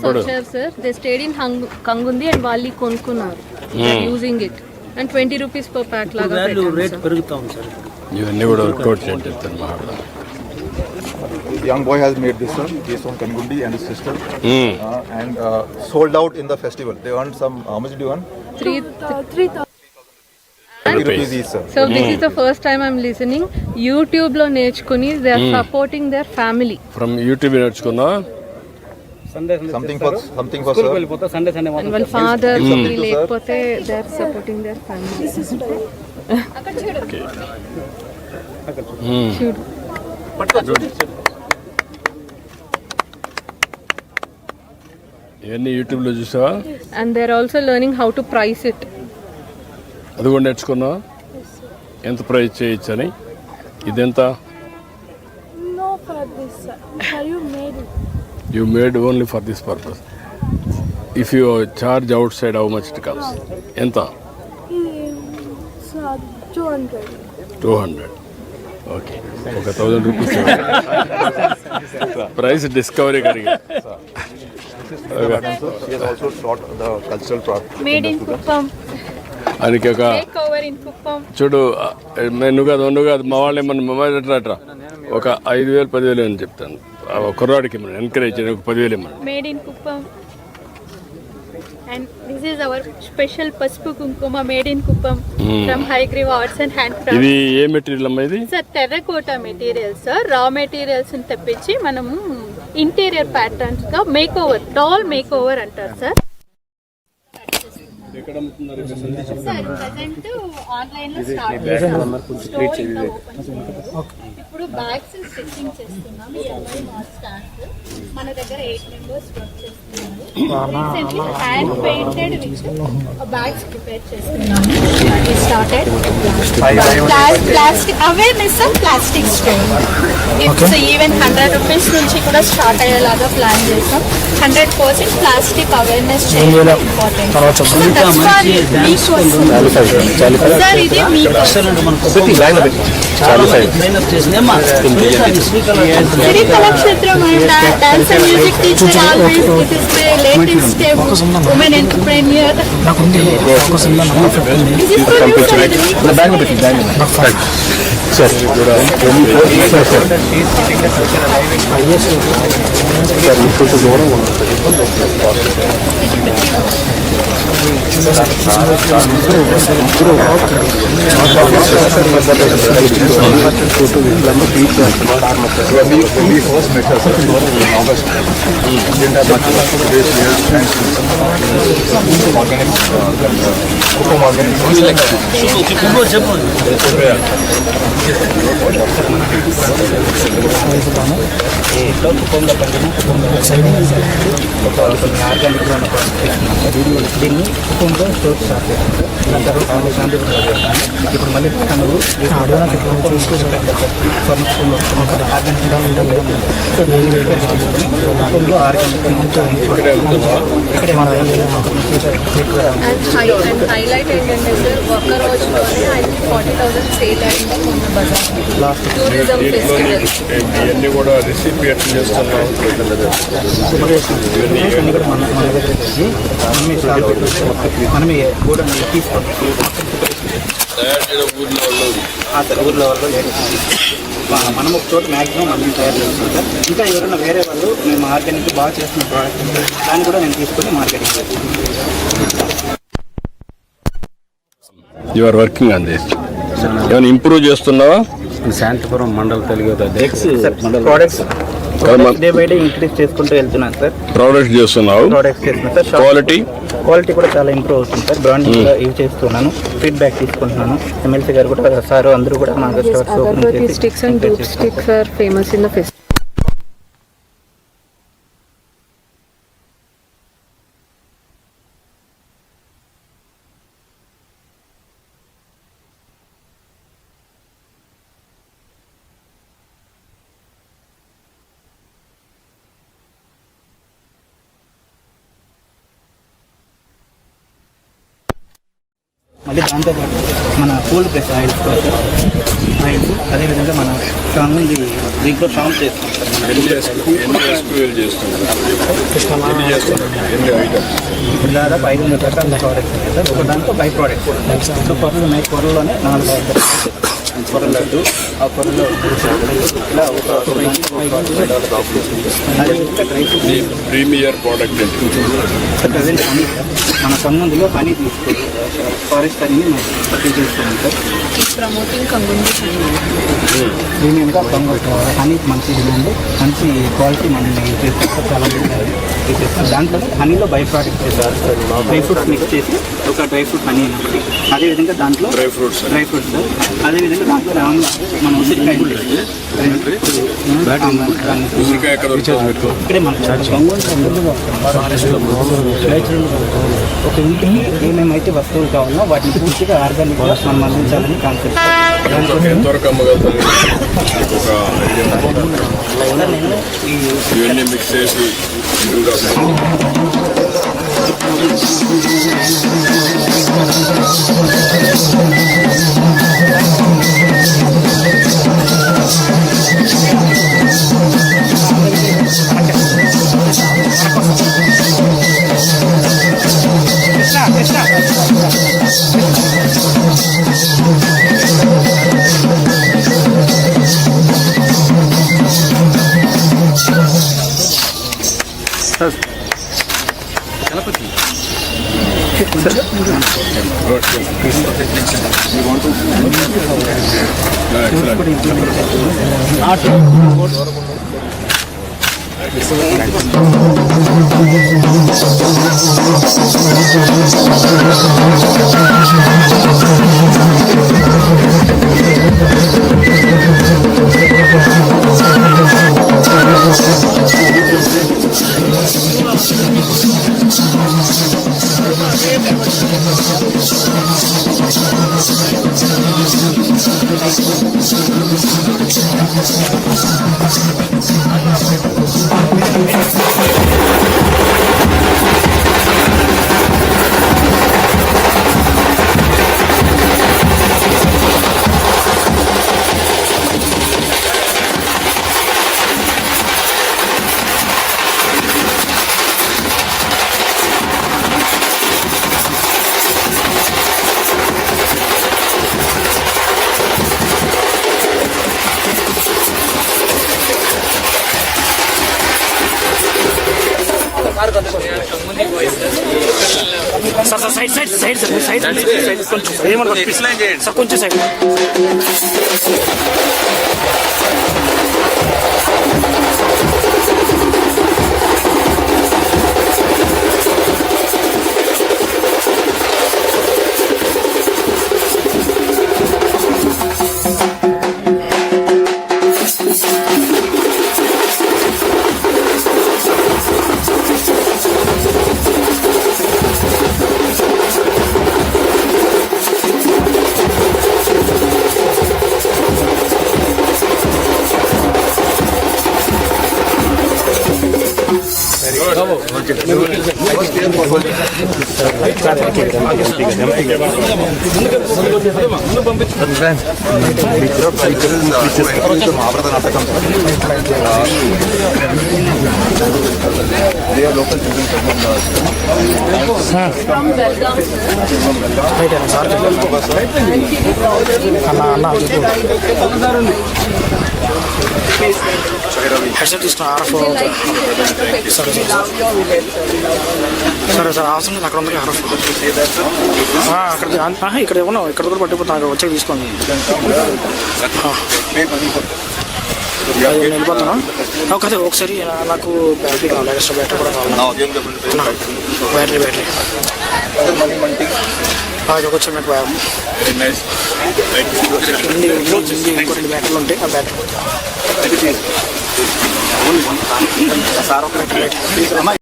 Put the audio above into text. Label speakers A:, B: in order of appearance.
A: వచ్చారు sir. They stayed in Kangundi and వాళ్ళు కొనుక్కున్నారు. Using it and 20 rupees per pack లాగా
B: రేట్ పెరుగుతా ఉంది సార్.
C: ఇవన్నీ కూడా వర్కౌట్ చేయండి చెప్తాను.
D: Young boy has made this one based on Kangundi and his sister, and sold out in the festival. They earned some. How much did you earn?
A: 3,000
D: rupees each, sir.
A: So this is the first time I'm listening. YouTube lo నేర్చుకుని they are supporting their family.
C: From YouTube నేర్చుకున్నా.
D: Something for sir.
B: వెళ్ళిపోతా Sunday
A: And వాళ్ళ father లేకపోతే they are supporting their family. చూడు.
C: ఇవన్నీ యూట్యూబ్లో చూసావా?
A: And they are also learning how to price it.
C: అది కూడా నేర్చుకున్నావా? ఎంత ప్రైస్ చేయొచ్చు అని? ఇదెంత?
E: No, for this. How you made it?
C: You made only for this purpose. If you charge outside, how much it comes? ఎంత?
E: It's 200.
C: 200. Okay, ఒక 1000 rupees price discovery కడిగి.
D: She has also taught the cultural product.
A: Made in Kuppam.
C: ఆయనకి ఒక
A: Takeover in Kuppam.
C: చూడు, నువ్వు కాదు మా వాళ్ళు ఏమన్నా మొబైల్ అట్రా ఒక 5,000 10,000 అని చెప్తాను. కుర్రాడికి ఇమ్మని ఎంకరేజ్ చేయడానికి 10,000 ఇమ్మని.
F: Made in Kuppam. And this is our special Pasupu Kunkuma made in Kuppam from Haigreve Arts and Handcraft.
C: ఇది ఏ మెటీరియల్ అమ్మా? ఇది
F: Sir, terracotta materials, sir. Raw materials ని తెప్పించి మనము ఇంటీరియర్ ప్యాటర్న్స్ గా మేకోవర్, డాల్ మేకోవర్ అంటారు సార్. సార్ ప్రెసెంట్ ఆన్లైన్ లో start చేసాం. ఇప్పుడు బ్యాగ్స్ స్టిచ్చింగ్ చేస్తున్నాం. ఈ అమ్మాయి మా స్టాఫ్ మన దగ్గర 8 మెంబర్స్ వర్క్ చేస్తున్నారు. Recently hand painted with bags prepare చేస్తున్నాము. We started plastic awareness of plastic strain. It's even 100 rupees నుంచి కూడా స్టార్ట్ అయ్యేలాగా ప్లాన్ చేస్తాం. 100% ప్లాస్టిక్ అవేర్నెస్ చేయడం ఇంపార్టెంట్. సార్ ఇది మీకోసం Shri Kalakshetram dance and music teacher always it is my latest step women entrepreneur.
B: దీన్ని కుటుంబంలో స్టోర్ స్టార్ట్ చేస్తాం. దాని తర్వాత శాంతి ఇప్పుడు మళ్ళీ కనుగోలు
A: హైలైట్ ఏంటంటే సార్ ఒక్క రోజులోనే 40,000 సేల్ అయింది మొన్న బజార్ టూరిజం ఫెస్టివల్.
C: ఇవన్నీ కూడా రెసిపీ ఎట్లా చేస్తున్నాం?
B: మనమే కూడా తీసుకోండి. ఊర్లో వాళ్ళు మనం ఒక చోట మ్యాక్సిమం మనం తయారు చేస్తాం సార్. ఇంకా ఎవరైనా వేరే వాళ్ళు మేము ఆర్గానిక్ బాగా చేస్తున్న ప్రోడక్ట్ దాన్ని కూడా నేను తీసుకొని మార్కెటింగ్ చేస్తాను.
C: You are working on this. ఏమైనా ఇంప్రూవ్ చేస్తున్నావా?
G: శాంతిపురం మండల Telugu
B: products day by day increase చేసుకుంటూ వెళ్తున్నాను సార్.
C: ప్రోడక్ట్స్ చేస్తున్నావు,
B: ప్రోడక్ట్స్ చేస్తున్నాను సార్. క్వాలిటీ కూడా చాలా ఇంప్రూవ్ అవుతుంది సార్. బ్రాండింగ్ కూడా యూజ్ చేస్తున్నాను. ఫీడ్బ్యాక్ తీసుకుంటున్నాను. ఎమ్మెల్సీ గారు కూడా సార్ అందరూ కూడా మా స్టోర్స్ ఓపెన్ చేసి
A: sticks and dhoop sticks are famous in the festival.
B: మళ్ళీ అంటే దాంతోపాటు మన కోల్డ్ ప్రెస్ ఆయిల్స్ కూడా సార్, ఆయిల్స్ అదేవిధంగా మన కంగుంది దీంట్లో షాంప్ చేస్తాం సార్. ఇప్పుడు దాదాపు 500 రకాల ప్రోడక్ట్స్ ఉన్నాయి సార్. ఒక దాంట్లో బై ప్రోడక్ట్స్ ఇప్పుడు కొరలు ఉన్నాయి. కొరలోనే 4 కొరలు లడ్డు, ఆ కొరలో ఇలా ఒక
C: premier product
B: present honey sir, మన కంగుందిలో హనీ తీసుకొని ఫారెస్ట్ హనీని మనం తీసుకున్నాం సార్.
A: ప్రమోటింగ్ కంగుంది
B: ప్రీమియంగా హనీ మంచి డిమాండ్, మంచి క్వాలిటీ మనం చేస్తాం చాలా చేస్తాం. దాంట్లో హనీలో బై ప్రోడక్ట్ చేస్తారు, డ్రై ఫ్రూట్స్ మిక్స్ చేసి ఒక డ్రై ఫ్రూట్ హనీ అనేది. అదేవిధంగా దాంట్లో డ్రై ఫ్రూట్స్ సార్. అదేవిధంగా దాంట్లో మనం ఉసిరికాయ ఇక్కడే మన ఒక ఇంటికి ఏమేమైతే వస్తువులు కావాలో వాటిని పూర్తిగా ఆర్గానిక్గా మనం అందించాలని కాన్సెప్ట్.
C: ఇవన్నీ మిక్స్ చేసి
H: కొంచెం సైడ్ హెడ్సెట్ తీసుకున్న ఆర్ఎఫ్ సరే సార్ అవసరం అక్కడ ఉంది ఆర్ఎఫ్ అక్కడ ఇక్కడ ఏమన్నా ఇక్కడ కూడా పట్టిపోతాను అక్కడ వచ్చి తీసుకోండి నేను వెళ్ళిపోతాను కదా ఒకసారి నాకు బ్యాటరీ కావాలి ఎక్స్ట్రా బ్యాటరీ కూడా కావాలి బ్యాటరీ అది వచ్చి మీకు ఇంకో 2 బ్యాటరీలు ఉంటాయి ఆ బ్యాటరీ